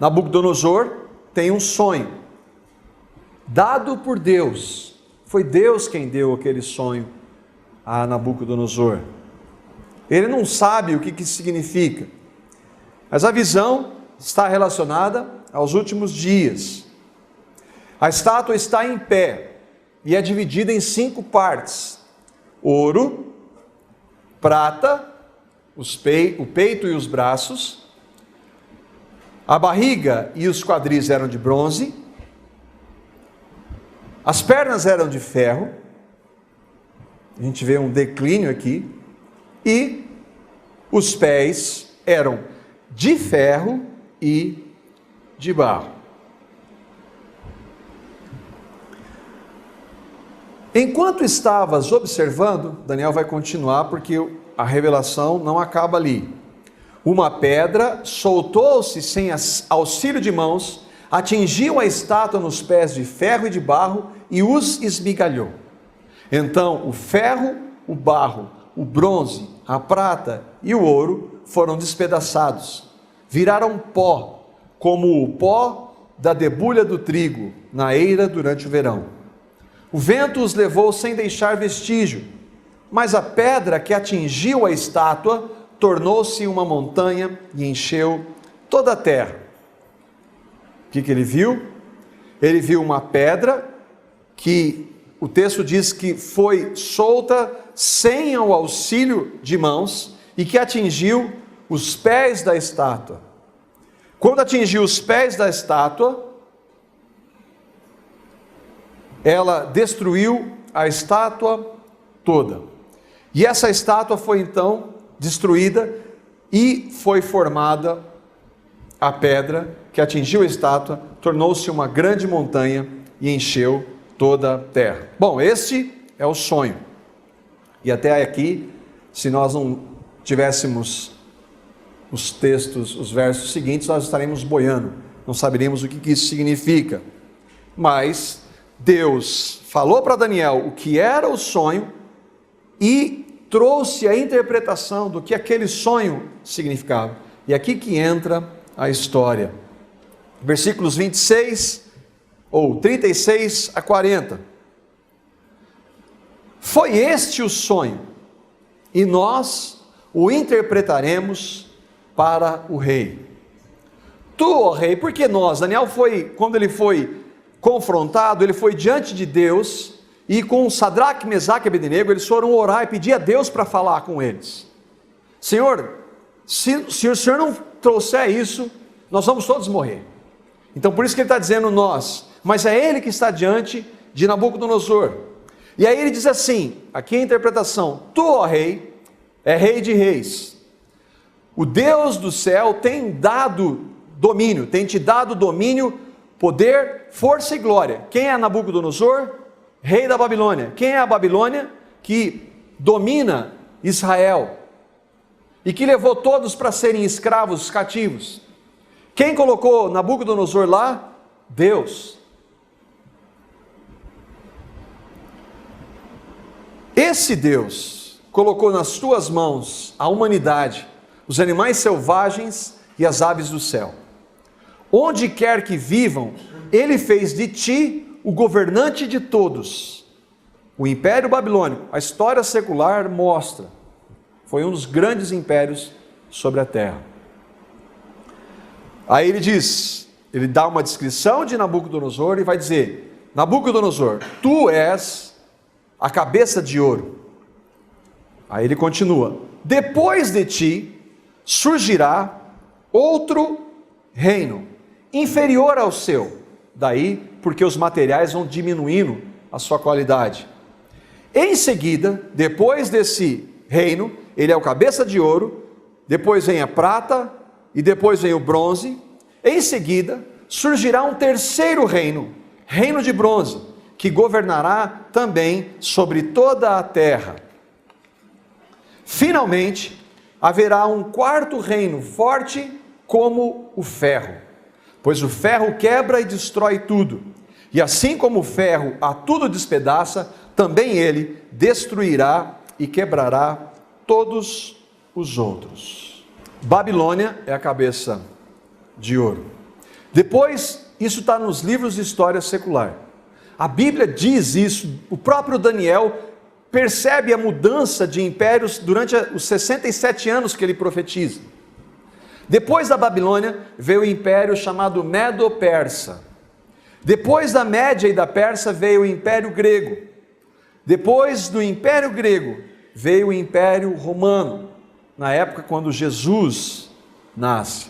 Nabucodonosor tem um sonho, dado por Deus. Foi Deus quem deu aquele sonho a Nabucodonosor. Ele não sabe o que isso significa, mas a visão está relacionada aos últimos dias. A estátua está em pé e é dividida em 5 partes: ouro, prata, o peito e os braços, a barriga e os quadris eram de bronze, as pernas eram de ferro, a gente vê um declínio aqui, e os pés eram de ferro e de barro. Enquanto estavas observando, Daniel vai continuar porque a revelação não acaba ali. Uma pedra soltou-se sem auxílio de mãos, atingiu a estátua nos pés de ferro e de barro e os esmigalhou. Então o ferro, o barro, o bronze, a prata e o ouro foram despedaçados, viraram pó, como o pó da debulha do trigo na eira durante o verão. O vento os levou sem deixar vestígio, mas a pedra que atingiu a estátua tornou-se uma montanha e encheu toda a terra. O que ele viu? Ele viu uma pedra que o texto diz que foi solta sem o auxílio de mãos e que atingiu os pés da estátua. Quando atingiu os pés da estátua, ela destruiu a estátua toda. E essa estátua foi então destruída e foi formada a pedra que atingiu a estátua, tornou-se uma grande montanha e encheu toda a terra. Bom, este é o sonho. E até aqui, se nós não tivéssemos os textos, os versos seguintes, nós estaremos boiando, não saberíamos o que isso significa. Mas Deus falou para Daniel o que era o sonho e trouxe a interpretação do que aquele sonho significava. E aqui que entra a história. Versículos 26 ou 36 a 40. Foi este o sonho, e nós o interpretaremos para o rei. Tu, ó rei, porque nós? Daniel quando ele foi confrontado, ele foi diante de Deus, e com Sadraque, Mesaque e Abednego, eles foram orar e pedir a Deus para falar com eles. Senhor, se o Senhor não trouxer isso, nós vamos todos morrer. Então por isso que ele está dizendo nós, mas é ele que está diante de Nabucodonosor. E aí ele diz assim, aqui a interpretação: tu, ó rei, é rei de reis. O Deus do céu tem dado domínio, tem te dado domínio, poder, força e glória. Quem é Nabucodonosor? Rei da Babilônia. Quem é a Babilônia? Que domina Israel e que levou todos para serem escravos, cativos. Quem colocou Nabucodonosor lá? Deus. Esse Deus colocou nas tuas mãos a humanidade, os animais selvagens e as aves do céu. Onde quer que vivam, ele fez de ti o governante de todos. O Império Babilônico, a história secular mostra, foi um dos grandes impérios sobre a terra. Aí ele diz, ele dá uma descrição de Nabucodonosor e vai dizer: Nabucodonosor, tu és a cabeça de ouro. Aí ele continua: depois de ti surgirá outro reino, inferior ao seu. Daí, porque os materiais vão diminuindo a sua qualidade. Em seguida, depois desse reino, ele é o cabeça de ouro, depois vem a prata, e depois vem o bronze. Em seguida, surgirá um terceiro reino, reino de bronze, que governará também sobre toda a terra. Finalmente, haverá um quarto reino, forte como o ferro, pois o ferro quebra e destrói tudo, e assim como o ferro a tudo despedaça, também ele destruirá e quebrará todos os outros. Babilônia é a cabeça de ouro. Depois, isso está nos livros de história secular. A Bíblia diz isso, o próprio Daniel percebe a mudança de impérios durante os 67 anos que ele profetiza. Depois da Babilônia, veio o império chamado Medo-Persa. Depois da Média e da Persa, veio o Império Grego. Depois do Império Grego, veio o Império Romano, na época quando Jesus nasce.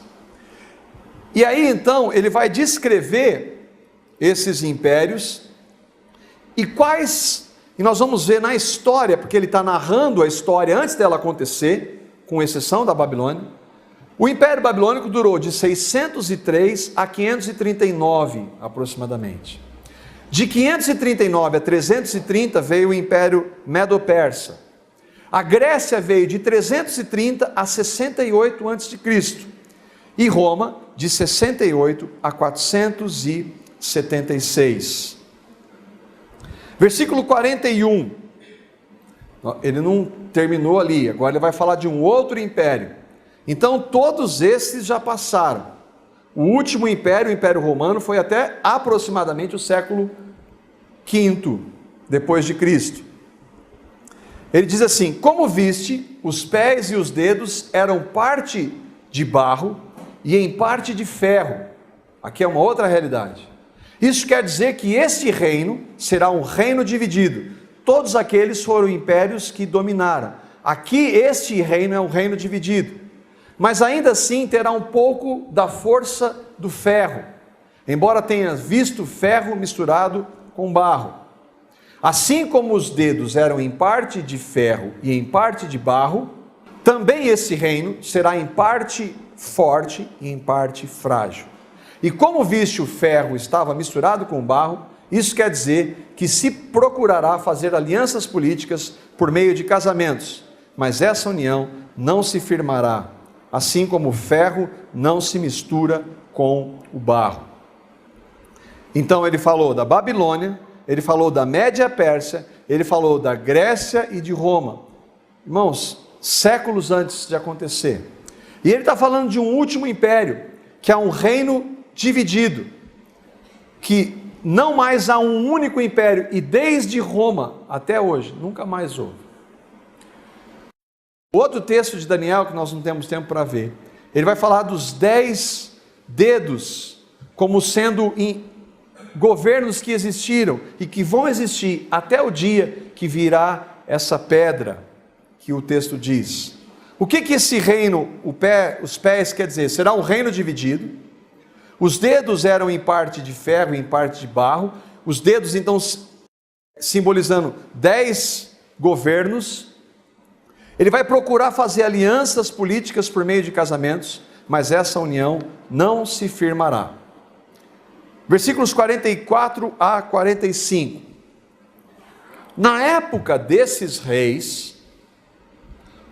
E aí então ele vai descrever esses impérios e nós vamos ver na história, porque ele está narrando a história antes dela acontecer, com exceção da Babilônia. O Império Babilônico durou de 603 a 539 aproximadamente. De 539 a 330 veio o Império Medo-Persa. A Grécia veio de 330 a 68 a.C. e Roma de 68 a 476. Versículo 41. Ele não terminou ali, agora ele vai falar de um outro império. Então todos esses já passaram. O último império, o Império Romano, foi até aproximadamente o século V depois de Cristo. Ele diz assim: como viste, os pés e os dedos eram parte de barro e em parte de ferro. Aqui é uma outra realidade. Isso quer dizer que este reino será um reino dividido. Todos aqueles foram impérios que dominaram. Aqui este reino é um reino dividido. Mas ainda assim terá um pouco da força do ferro, embora tenha visto ferro misturado com barro. Assim como os dedos eram em parte de ferro e em parte de barro, também esse reino será em parte forte e em parte frágil. E como viste o ferro estava misturado com o barro, isso quer dizer que se procurará fazer alianças políticas por meio de casamentos, mas essa união não se firmará, assim como o ferro não se mistura com o barro. Então ele falou da Babilônia, ele falou da Média Pérsia, ele falou da Grécia e de Roma. Irmãos, séculos antes de acontecer. E ele está falando de um último império, que é um reino dividido, que não mais há um único império, e desde Roma até hoje, nunca mais houve. Outro texto de Daniel, que nós não temos tempo para ver, ele vai falar dos 10 dedos, como sendo governos que existiram e que vão existir até o dia que virá essa pedra, que o texto diz. O que esse reino, os pés quer dizer? Será um reino dividido. Os dedos eram em parte de ferro e em parte de barro. Os dedos então simbolizando 10 governos. Ele vai procurar fazer alianças políticas por meio de casamentos, mas essa união não se firmará. Versículos 44 a 45. Na época desses reis,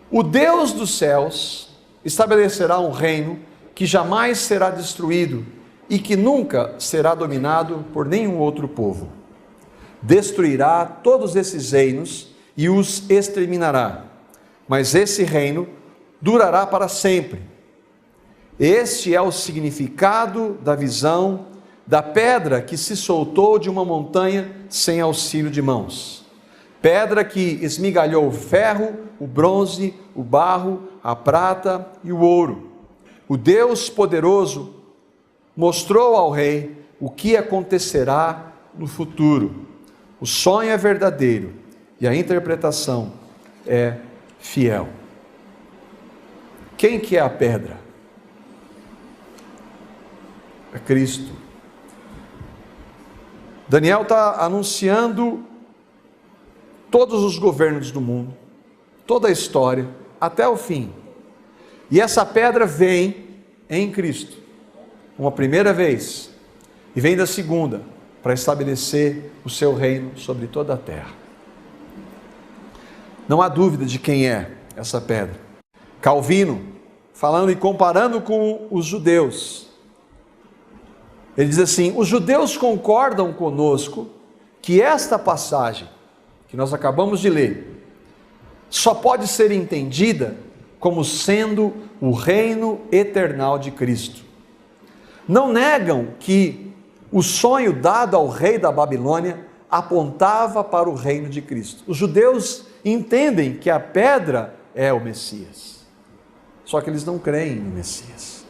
o Deus dos céus estabelecerá um reino que jamais será destruído e que nunca será dominado por nenhum outro povo. Destruirá todos esses reinos e os exterminará, mas esse reino durará para sempre. Este é o significado da visão da pedra que se soltou de uma montanha sem auxílio de mãos. Pedra que esmigalhou o ferro, o bronze, o barro, a prata e o ouro. O Deus poderoso mostrou ao rei o que acontecerá no futuro. O sonho é verdadeiro e a interpretação é fiel. Quem que é a pedra? É Cristo. Daniel está anunciando todos os governos do mundo, toda a história, até o fim. E essa pedra vem em Cristo, uma primeira vez, e vem da segunda, para estabelecer o seu reino sobre toda a terra. Não há dúvida de quem é essa pedra. Calvino, falando e comparando com os judeus, ele diz assim: os judeus concordam conosco que esta passagem, que nós acabamos de ler, só pode ser entendida como sendo o reino eternal de Cristo. não negam que o sonho dado ao rei da Babilônia apontava para o reino de Cristo. Os judeus entendem que a pedra é o Messias, só que eles não creem no Messias.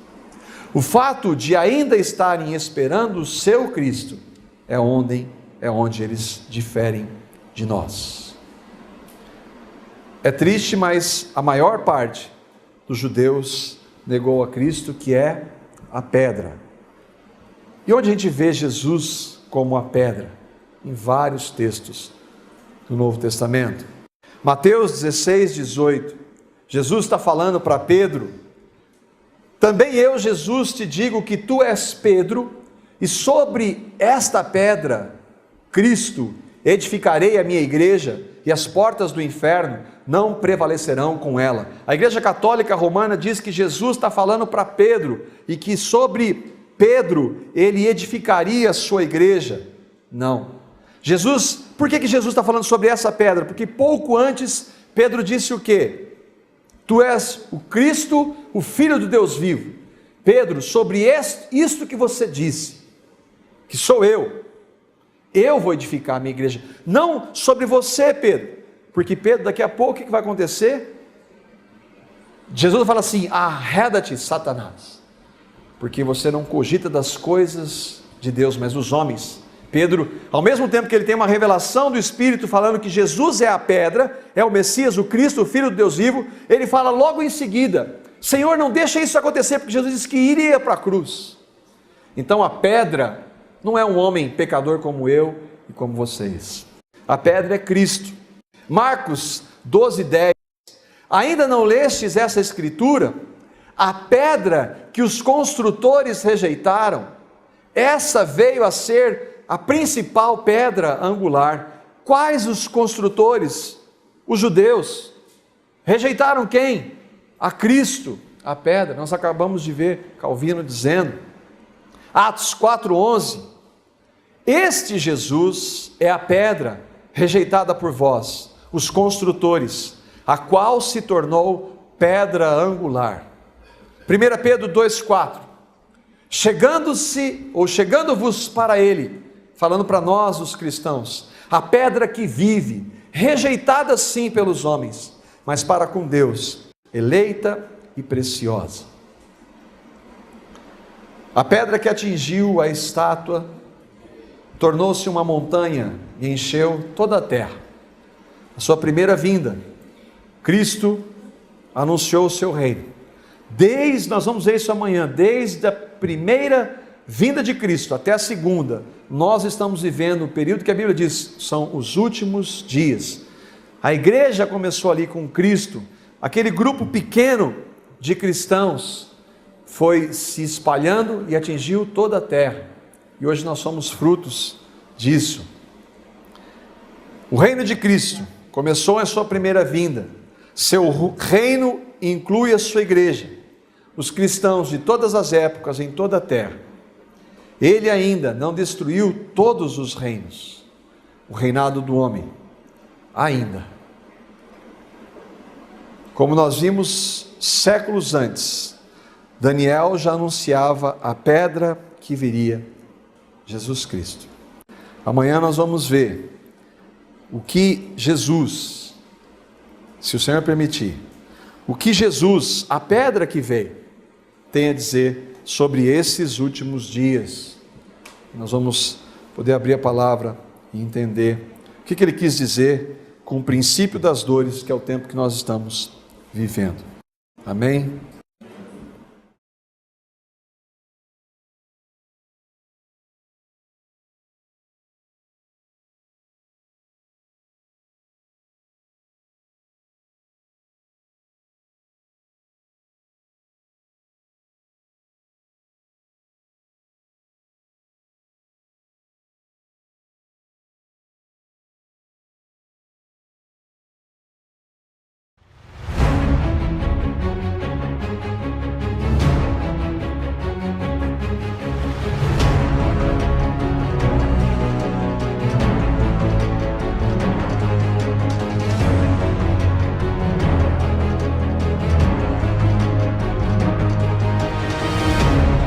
O fato de ainda estarem esperando o seu Cristo é onde eles diferem de nós. É triste, mas a maior parte dos judeus negou a Cristo, que é a pedra. E onde a gente vê Jesus como a pedra? Em vários textos do Novo Testamento. Mateus 16, 18. Jesus está falando para Pedro: também eu, Jesus, te digo que tu és Pedro, e sobre esta pedra, Cristo, edificarei a minha igreja, e as portas do inferno não prevalecerão com ela. A Igreja Católica Romana diz que Jesus está falando para Pedro, e que sobre Pedro ele edificaria a sua igreja. Não. Jesus, por que Jesus está falando sobre essa pedra? Porque pouco antes Pedro disse o quê? Tu és o Cristo, o Filho do Deus vivo. Pedro, sobre isto que você disse, que sou eu vou edificar a minha igreja. Não sobre você, Pedro, porque Pedro, daqui a pouco o que vai acontecer? Jesus fala assim: arreda-te, Satanás, porque você não cogita das coisas de Deus, mas dos homens. Pedro, ao mesmo tempo que ele tem uma revelação do Espírito falando que Jesus é a pedra, é o Messias, o Cristo, o Filho do Deus vivo, ele fala logo em seguida: Senhor, não deixa isso acontecer, porque Jesus disse que iria para a cruz. Então a pedra não é um homem pecador como eu e como vocês. A pedra é Cristo. Marcos 12, 10. Ainda não lestes essa escritura? A pedra que os construtores rejeitaram, essa veio a ser a principal pedra angular. Quais os construtores? Os judeus. Rejeitaram quem? A Cristo, a pedra. Nós acabamos de ver Calvino dizendo. Atos 4:11. Este Jesus é a pedra rejeitada por vós, os construtores, a qual se tornou pedra angular. 1 Pedro 2:4. Chegando-vos para ele, falando para nós os cristãos, a pedra que vive, rejeitada sim pelos homens, mas para com Deus, eleita e preciosa. A pedra que atingiu a estátua tornou-se uma montanha e encheu toda a terra. A sua primeira vinda, Cristo anunciou o seu reino. Nós vamos ver isso amanhã, desde a primeira vinda de Cristo até a segunda, nós estamos vivendo o período que a Bíblia diz, são os últimos dias. A igreja começou ali com Cristo, aquele grupo pequeno de cristãos foi se espalhando e atingiu toda a terra, e hoje nós somos frutos disso. O reino de Cristo começou em sua primeira vinda, seu reino inclui a sua igreja, os cristãos de todas as épocas em toda a terra. Ele ainda não destruiu todos os reinos, o reinado do homem, ainda. Como nós vimos séculos antes, Daniel já anunciava a pedra que viria, Jesus Cristo. Amanhã nós vamos ver o que Jesus, se o Senhor permitir, o que Jesus, a pedra que veio, tem a dizer sobre esses últimos dias. Nós vamos poder abrir a palavra e entender o que ele quis dizer com o princípio das dores, que é o tempo que nós estamos vivendo. Amém?